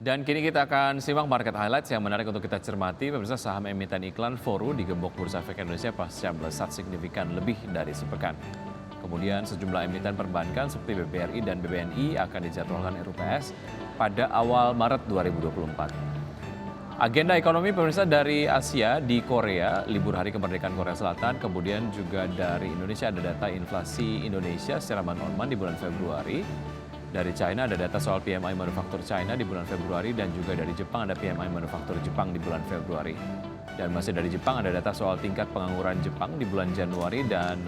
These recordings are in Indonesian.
Dan kini kita akan simak market highlights yang menarik untuk kita cermati. Pemirsa, saham emiten iklan Foru digembok Bursa Efek Indonesia pasca melesat signifikan lebih dari sepekan. Kemudian sejumlah emiten perbankan seperti BBRI dan BBNI akan dijadwalkan RUPS pada awal Maret 2024. Agenda ekonomi pemirsa dari Asia di Korea, libur hari kemerdekaan Korea Selatan, kemudian juga dari Indonesia ada data inflasi Indonesia secara month-on-month di bulan Februari. Dari China ada data soal PMI manufaktur China di bulan Februari dan juga dari Jepang ada PMI manufaktur Jepang di bulan Februari. Dan masih dari Jepang ada data soal tingkat pengangguran Jepang di bulan Januari dan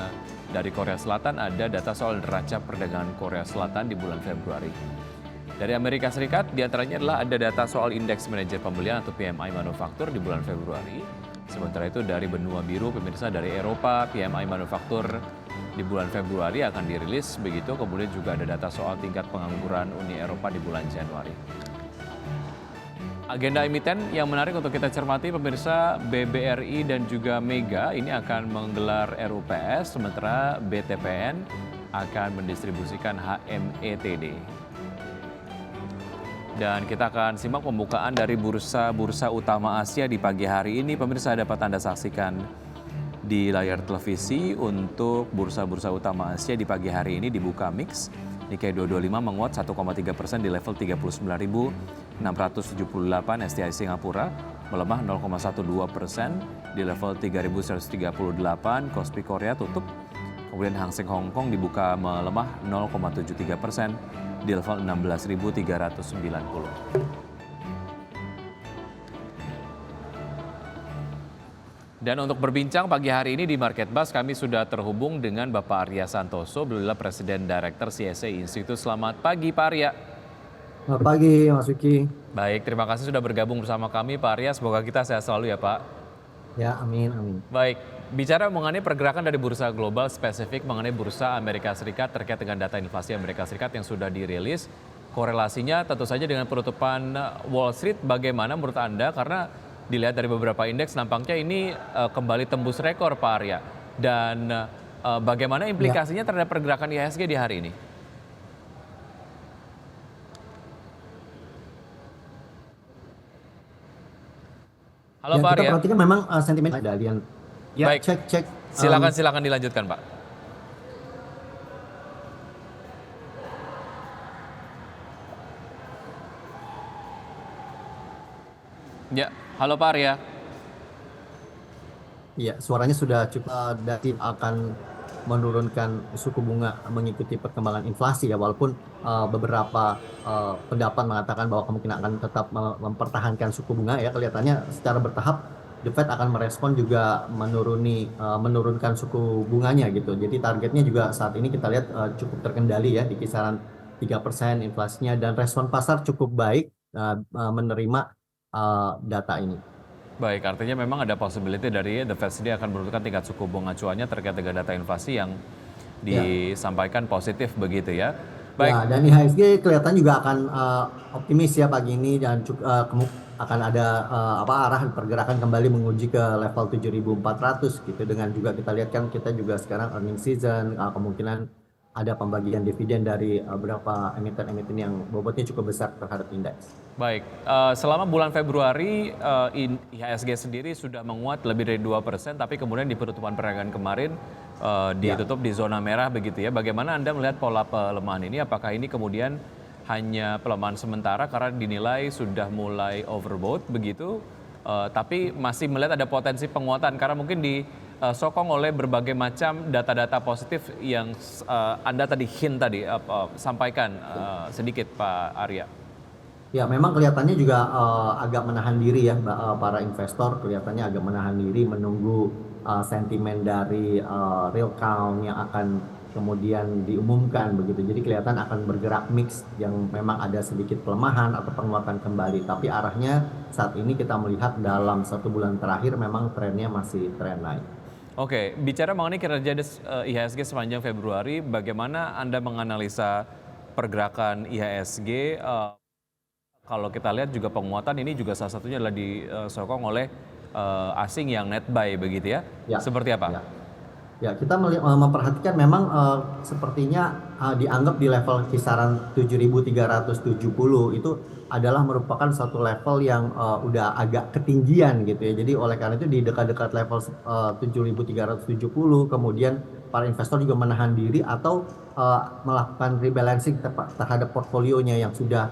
dari Korea Selatan ada data soal neraca perdagangan Korea Selatan di bulan Februari. Dari Amerika Serikat diantaranya adalah ada data soal indeks manajer pembelian atau PMI manufaktur di bulan Februari. Sementara itu dari benua biru pemirsa dari Eropa PMI manufaktur di bulan Februari akan dirilis begitu, kemudian juga ada data soal tingkat pengangguran Uni Eropa di bulan Januari. Agenda emiten yang menarik untuk kita cermati pemirsa, BBRI dan juga Mega ini akan menggelar RUPS, sementara BTPN akan mendistribusikan HMETD. Dan kita akan simak pembukaan dari bursa utama Asia di pagi hari ini. Pemirsa dapat Anda saksikan di layar televisi untuk bursa utama Asia di pagi hari ini dibuka mix. Nikkei 225 menguat 1,3% di level 39.678. STI Singapura melemah 0,12% di level 3.138. Kospi Korea tutup. Kemudian Hang Seng Hong Kong dibuka melemah 0,73% di level 16.390. Dan untuk berbincang pagi hari ini di Market Buzz kami sudah terhubung dengan Bapak Arya Santoso, beliau adalah Presiden Director CSA Institute. Selamat pagi Pak Arya. Selamat pagi Mas Wiki. Baik, terima kasih sudah bergabung bersama kami Pak Arya. Semoga kita sehat selalu ya Pak. Ya, amin, amin. Baik, bicara mengenai pergerakan dari bursa global spesifik mengenai bursa Amerika Serikat terkait dengan data inflasi Amerika Serikat yang sudah dirilis. Korelasinya tentu saja dengan penutupan Wall Street, bagaimana menurut Anda? Karena dilihat dari beberapa indeks nampaknya ini kembali tembus rekor Pak Arya. Dan bagaimana implikasinya terhadap pergerakan IHSG di hari ini? Halo Pak Arya. Kita perhatikan memang sentimen keadaan. Ya, baik. cek. Silakan dilanjutkan Pak. Ya, halo Pak Arya. Ya, suaranya sudah cukup. Dari akan menurunkan suku bunga mengikuti perkembangan inflasi ya, walaupun beberapa pendapat mengatakan bahwa kemungkinan akan tetap mempertahankan suku bunga ya, kelihatannya secara bertahap The Fed akan merespon juga menurunkan suku bunganya gitu. Jadi targetnya juga saat ini kita lihat cukup terkendali ya di kisaran 3% inflasinya, dan respon pasar cukup baik menerima data ini. Baik, artinya memang ada possibility dari The Fed sendiri akan menurunkan tingkat suku bunga acuannya terkait dengan data inflasi yang disampaikan positif begitu ya. Baik. Ya, dan IHSG kelihatan juga akan optimis ya pagi ini, dan akan ada arah pergerakan kembali menguji ke level 7.400 gitu. Dengan juga kita lihat kan kita juga sekarang earning season, kemungkinan ada pembagian dividen dari beberapa emiten-emiten yang bobotnya cukup besar terhadap indeks. Baik, selama bulan Februari IHSG sendiri sudah menguat lebih dari 2%, tapi kemudian di penutupan perdagangan kemarin ditutup di zona merah begitu ya. Bagaimana Anda melihat pola pelemahan ini? Apakah ini kemudian hanya pelemahan sementara karena dinilai sudah mulai overbought begitu, tapi masih melihat ada potensi penguatan karena mungkin disokong oleh berbagai macam data-data positif yang Anda tadi sampaikan sedikit Pak Arya. Ya, memang kelihatannya juga agak menahan diri ya, para investor kelihatannya agak menahan diri menunggu sentimen dari real count yang akan kemudian diumumkan begitu. Jadi kelihatan akan bergerak mix yang memang ada sedikit pelemahan atau penguatan kembali. Tapi arahnya saat ini kita melihat dalam 1 bulan terakhir memang trennya masih tren naik. Oke, bicara mengenai kinerja IHSG sepanjang Februari, bagaimana Anda menganalisa pergerakan IHSG? Kalau kita lihat juga penguatan ini juga salah satunya adalah disokong oleh asing yang net buy begitu ya? Seperti apa? Ya, kita memperhatikan memang sepertinya dianggap di level kisaran 7.370 itu adalah merupakan satu level yang udah agak ketinggian gitu ya. Jadi oleh karena itu di dekat-dekat level 7.370 kemudian para investor juga menahan diri atau melakukan rebalancing terhadap portfolionya yang sudah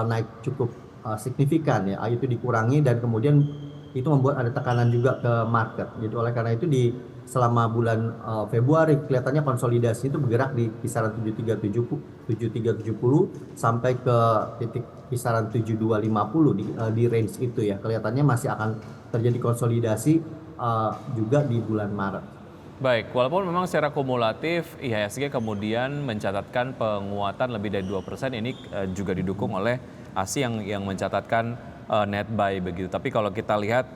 naik cukup signifikan ya. Itu dikurangi dan kemudian itu membuat ada tekanan juga ke market. Jadi oleh karena itu selama bulan Februari kelihatannya konsolidasi itu bergerak di kisaran 7370 sampai ke titik kisaran 7250 di range itu ya. Kelihatannya masih akan terjadi konsolidasi juga di bulan Maret. Baik, walaupun memang secara kumulatif IHSG kemudian mencatatkan penguatan lebih dari 2%, ini juga didukung oleh ASI yang mencatatkan net buy begitu. Tapi kalau kita lihat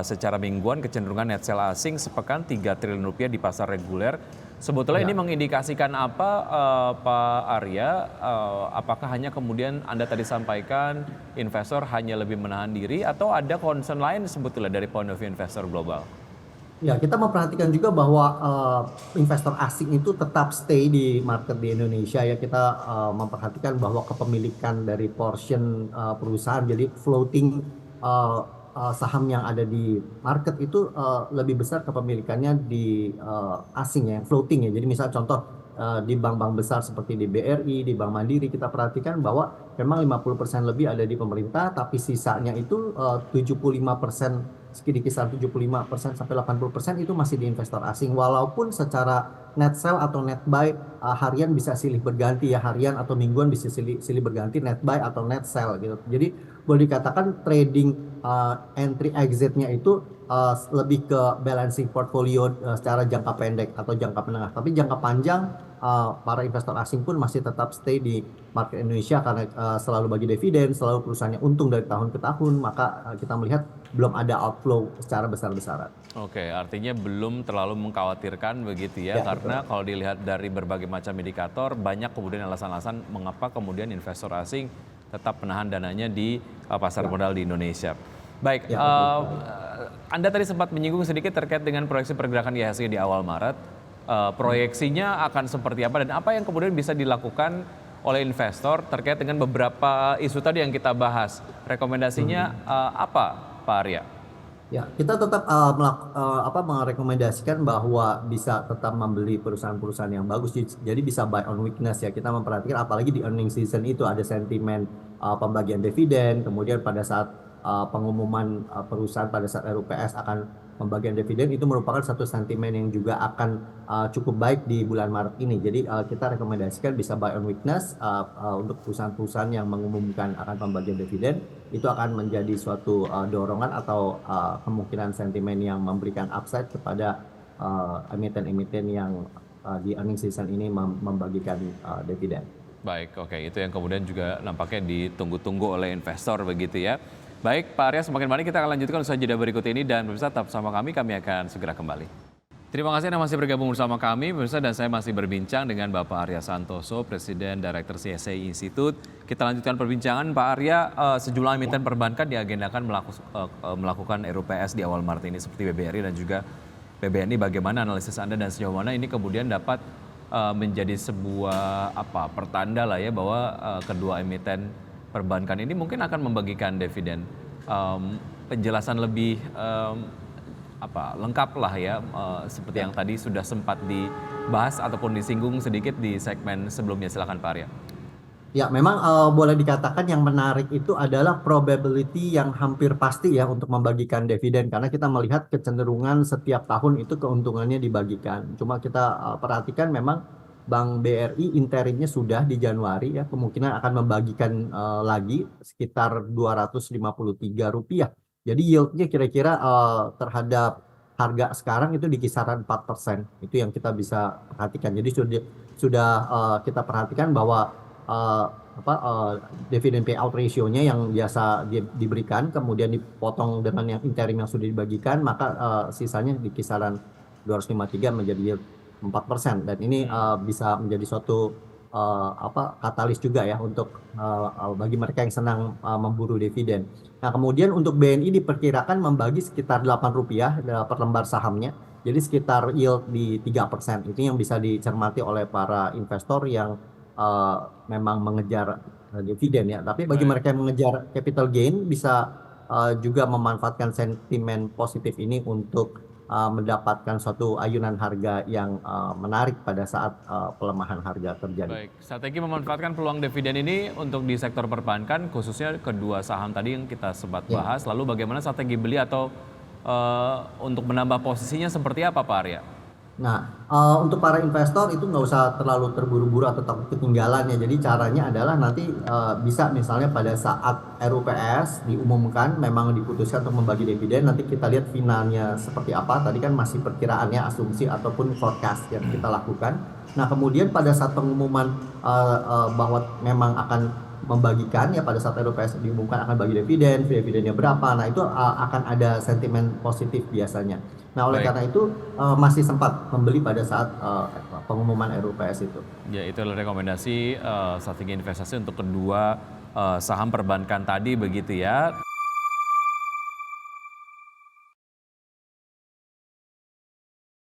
secara mingguan kecenderungan net sell asing sepekan 3 triliun rupiah di pasar reguler. Sebetulnya ini mengindikasikan apa Pak Arya? Apakah hanya kemudian Anda tadi sampaikan investor hanya lebih menahan diri atau ada concern lain sebetulnya dari point of view investor global? Ya, kita memperhatikan juga bahwa investor asing itu tetap stay di market di Indonesia ya. Kita memperhatikan bahwa kepemilikan dari portion perusahaan, jadi floating saham yang ada di market itu lebih besar kepemilikannya di asing ya, yang floating ya. Jadi misal contoh di bank-bank besar seperti di BRI, di Bank Mandiri, kita perhatikan bahwa memang 50% lebih ada di pemerintah, tapi sisanya itu 75%, di kisaran 75% sampai 80% itu masih di investor asing. Walaupun secara net sell atau net buy harian bisa silih berganti ya, harian atau mingguan bisa silih berganti net buy atau net sell gitu. Jadi boleh dikatakan trading entry exitnya itu lebih ke balancing portfolio secara jangka pendek atau jangka menengah. Tapi jangka panjang para investor asing pun masih tetap stay di market Indonesia karena selalu bagi dividen, selalu perusahaannya untung dari tahun ke tahun, maka kita melihat belum ada outflow secara besar-besaran. Oke, artinya belum terlalu mengkhawatirkan begitu ya, karena betul. Kalau dilihat dari berbagai macam indikator, banyak kemudian alasan-alasan mengapa kemudian investor asing tetap menahan dananya di pasar modal di Indonesia. Baik, Anda tadi sempat menyinggung sedikit terkait dengan proyeksi pergerakan IHSG di awal Maret. Proyeksinya akan seperti apa dan apa yang kemudian bisa dilakukan oleh investor terkait dengan beberapa isu tadi yang kita bahas. Rekomendasinya apa, Pak Arya? Ya, kita tetap merekomendasikan bahwa bisa tetap membeli perusahaan-perusahaan yang bagus. Jadi bisa buy on weakness ya. Kita memperhatikan apalagi di earning season itu ada sentimen pembagian dividen, kemudian pada saat pengumuman perusahaan pada saat RUPS akan pembagian dividen itu merupakan satu sentimen yang juga akan cukup baik di bulan Maret ini. Jadi kita rekomendasikan bisa buy on weakness untuk perusahaan-perusahaan yang mengumumkan akan pembagian dividen. Itu akan menjadi suatu dorongan atau kemungkinan sentimen yang memberikan upside kepada emiten-emiten yang di earning season ini membagikan dividen. Baik, oke. Itu yang kemudian juga nampaknya ditunggu-tunggu oleh investor begitu ya. Baik, Pak Arya, semakin banyak kita akan lanjutkan usaha jeda berikut ini dan pemirsa tetap bersama kami akan segera kembali. Terima kasih Anda masih bergabung bersama kami, pemirsa, dan saya masih berbincang dengan Bapak Arya Santoso, Presiden Direktur CSI Institute. Kita lanjutkan perbincangan, Pak Arya. Sejumlah emiten perbankan diagendakan melakukan RUPS di awal Maret ini seperti BBRI dan juga BBNI. Bagaimana analisis Anda dan sejauh mana ini kemudian dapat menjadi sebuah pertanda lah ya bahwa kedua emiten perbankan ini mungkin akan membagikan dividen. Penjelasan lebih lengkap lah ya, seperti yang tadi sudah sempat dibahas ataupun disinggung sedikit di segmen sebelumnya. Silakan Pak Arya. Ya, memang boleh dikatakan yang menarik itu adalah probability yang hampir pasti ya untuk membagikan dividen, karena kita melihat kecenderungan setiap tahun itu keuntungannya dibagikan. Cuma kita perhatikan memang Bank BRI interimnya sudah di Januari ya, kemungkinan akan membagikan lagi sekitar Rp253. Jadi yieldnya kira-kira terhadap harga sekarang itu di kisaran 4%. Itu yang kita bisa perhatikan. Jadi sudah kita perhatikan bahwa dividend payout ratio-nya yang biasa diberikan kemudian dipotong dengan yang interim yang sudah dibagikan, maka sisanya di kisaran 253 menjadi yield 4%, dan ini bisa menjadi suatu katalis juga ya untuk bagi mereka yang senang memburu dividen. Nah, kemudian untuk BNI diperkirakan membagi sekitar Rp8 per lembar sahamnya. Jadi sekitar yield di 3%. Itu yang bisa dicermati oleh para investor yang eh, memang mengejar dividen ya. Tapi bagi Baik. mereka yang mengejar capital gain bisa juga memanfaatkan sentimen positif ini untuk mendapatkan suatu ayunan harga yang menarik pada saat pelemahan harga terjadi. Baik, strategi memanfaatkan peluang dividen ini untuk di sektor perbankan, khususnya kedua saham tadi yang kita sempat Ya. bahas. Lalu bagaimana strategi beli atau untuk menambah posisinya seperti apa Pak Arya? Nah, untuk para investor itu nggak usah terlalu terburu-buru atau takut ketinggalan ya. Jadi caranya adalah nanti bisa misalnya pada saat RUPS diumumkan memang diputuskan untuk membagi dividen, nanti kita lihat finalnya seperti apa. Tadi kan masih perkiraannya, asumsi ataupun forecast yang kita lakukan. Nah, kemudian pada saat pengumuman bahwa memang akan membagikan ya pada saat RUPS diumumkan akan bagi dividen, dividennya berapa. Nah, itu akan ada sentimen positif biasanya. Nah, oleh Baik, karena itu masih sempat membeli pada saat pengumuman RUPS itu. ya itu adalah rekomendasi strategi investasi untuk kedua saham perbankan tadi begitu ya.